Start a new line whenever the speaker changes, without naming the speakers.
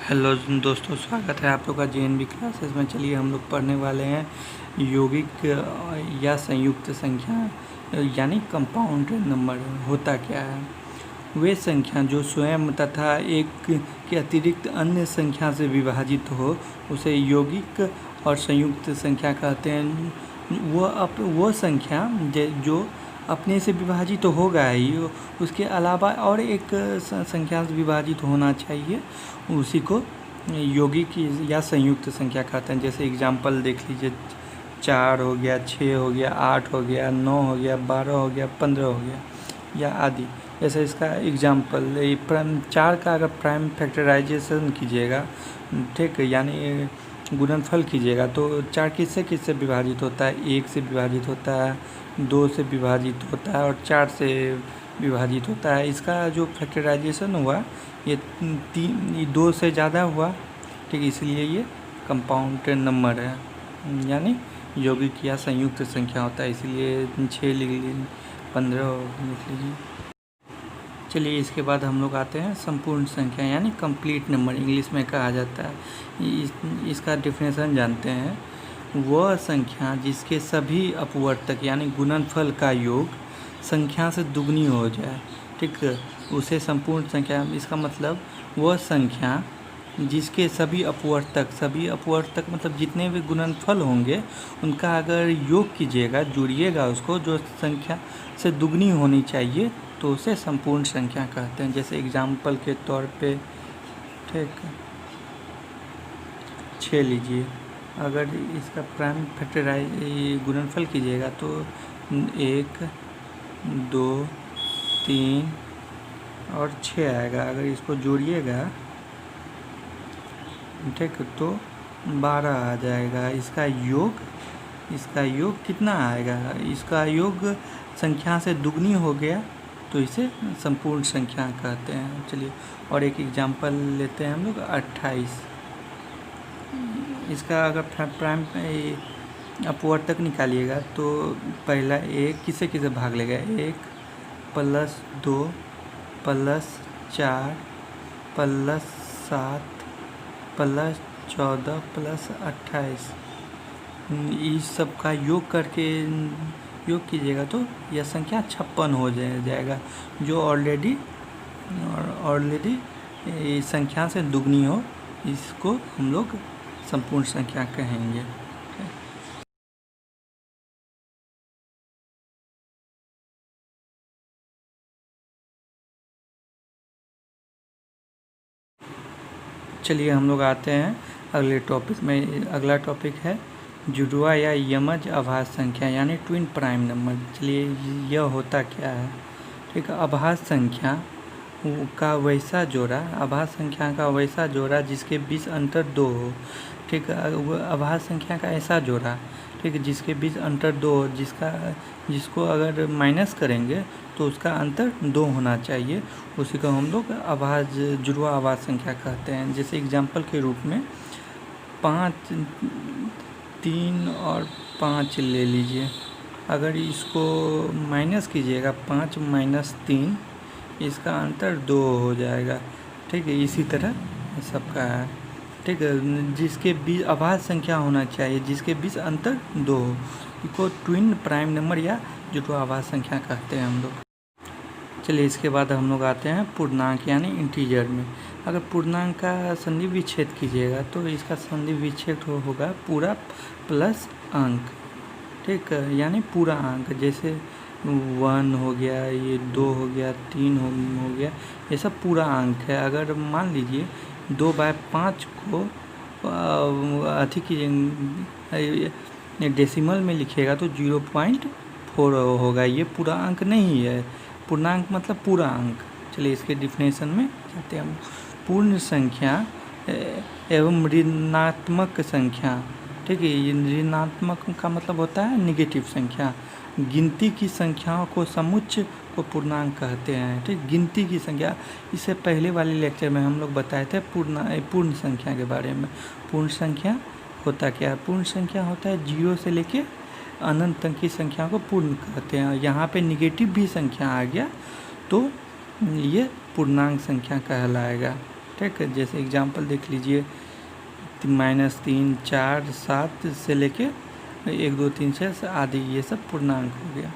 Hello दोस्तों, स्वागत है आप लोग का जेएनवी क्लासेस में। चलिए हम लोग पढ़ने वाले हैं यौगिक या संयुक्त संख्या यानी कंपाउंड नंबर होता क्या है। वे संख्या जो स्वयं तथा एक के अतिरिक्त अन्य संख्या से विभाजित हो उसे यौगिक और संयुक्त संख्या कहते हैं। वो संख्या जो अपने से विभाजित तो होगा ही, उसके अलावा और एक संख्या से विभाजित होना चाहिए, उसी को यौगिक या संयुक्त संख्या कहते हैं। जैसे एग्जांपल देख लीजिए, 4 हो गया, 6 हो गया, 8 हो गया, 9 हो गया, 12 हो गया, 15 हो गया या आदि। जैसे इसका एग्जांपल 4 का अगर प्राइम फैक्टराइजेशन कीजिएगा, ठीक, यानी गुणनफल कीजिएगा, तो 4 किससे किससे विभाजित होता है? 1 से विभाजित होता है, 2 से विभाजित होता है और 4 से विभाजित होता है। इसका जो फैक्टराइजेशन हुआ ये 2 से ज़्यादा हुआ, ठीक, इसलिए ये कंपाउंड नंबर है, यानी यौगिक या संयुक्त संख्या होता है। इसलिए 6 लिख लीजिए, 15 लिख लीजिए। चलिए इसके बाद हम लोग आते हैं संपूर्ण संख्या यानी कंप्लीट नंबर, इंग्लिश में कहा जाता है। इसका डेफिनेशन जानते हैं। वह संख्या जिसके सभी अपवर्तक यानी गुणनफल का योग संख्या से दुगनी हो जाए, ठीक, उसे संपूर्ण संख्या। इसका मतलब वह संख्या जिसके सभी अपवर्तक मतलब जितने भी गुणनफल होंगे उनका अगर योग कीजिएगा, जोड़िएगा उसको, जो संख्या से दुगनी होनी चाहिए, तो उसे संपूर्ण संख्या कहते हैं। जैसे एग्जाम्पल के तौर पे, ठीक, 6 लीजिए, अगर इसका प्राइम फैक्टराइज गुणनफल कीजिएगा तो 1, 2, 3 और 6 आएगा। अगर इसको जोड़िएगा, ठीक, तो 12 आ जाएगा। इसका योग कितना आएगा? इसका योग संख्या से दुगनी हो गया, तो इसे संपूर्ण संख्या कहते हैं। चलिए और एक एग्जांपल लेते हैं हम लोग, 28। इसका अगर प्राइम अपवर्तक निकालिएगा तो पहला 1 किसे किसे भाग लेगा? 1 + 2 + 4 + 7 + 14 + 28, इस सब का योग करके योग कीजिएगा तो यह संख्या 56 हो जाएगा, जो ऑलरेडी संख्या से दुगनी हो। इसको हम लोग संपूर्ण संख्या कहेंगे। चलिए हम लोग आते हैं अगले टॉपिक में। अगला टॉपिक है जुड़वा या यमज अभाज्य संख्या यानी ट्विन प्राइम नंबर। चलिए यह होता क्या है, ठीक। अभाज्य संख्या का वैसा जोड़ा जिसके बीच अंतर 2 हो, ठीक। अभाज्य संख्या का ऐसा जोड़ा, ठीक, जिसके बीच अंतर 2 हो, जिसको अगर माइनस करेंगे तो उसका अंतर 2 होना चाहिए, उसी को हम लोग जुड़वा अभाज्य संख्या कहते हैं। जैसे एग्जांपल के रूप में 5, 3 और 5 ले लीजिए। अगर इसको माइनस कीजिएगा, 5 - 3, इसका अंतर 2 हो जाएगा, ठीक है। इसी तरह सबका है, ठीक है। जिसके बीच अभाज्य संख्या होना चाहिए, जिसके बीच अंतर 2 हो, इसको ट्विन प्राइम नंबर या जुड़वा अभाज्य संख्या कहते हैं हम लोग। चलिए इसके बाद हम लोग आते हैं पूर्णांक यानी इंटीजर में। अगर पूर्णांक का संधि विच्छेद कीजिएगा तो इसका संधि विच्छेद होगा पूरा प्लस अंक, ठीक, यानी पूरा अंक। जैसे 1 हो गया, ये 2 हो गया, 3 हो गया, ये सब पूरा अंक है। अगर मान लीजिए 2/5 को डेसिमल में लिखिएगा तो 0.4 होगा। ये पूरा अंक नहीं है। पूर्णांक मतलब पूरा अंक। चलिए इसके डिफिनेशन में जाते हैं हम। पूर्ण संख्या एवं ऋणात्मक संख्या, ठीक है। ऋणात्मक का मतलब होता है निगेटिव संख्या। गिनती की संख्याओं को समुच्चय को पूर्णांक कहते हैं, ठीक। गिनती की संख्या, इससे पहले वाले लेक्चर में हम लोग बताए थे पूर्ण संख्या के बारे में। पूर्ण संख्या होता क्या है? पूर्ण संख्या होता है 0 से लेके अनंत तक की संख्या को पूर्ण कहते हैं। यहाँ पे निगेटिव भी संख्या आ गया तो ये पूर्णांक संख्या कहलाएगा, ठीक है, जैसे एग्जांपल देख लीजिए, -3, 4, 7 से लेके 1, 2, 3, 6 आदि, ये सब पूर्णांक हो गया।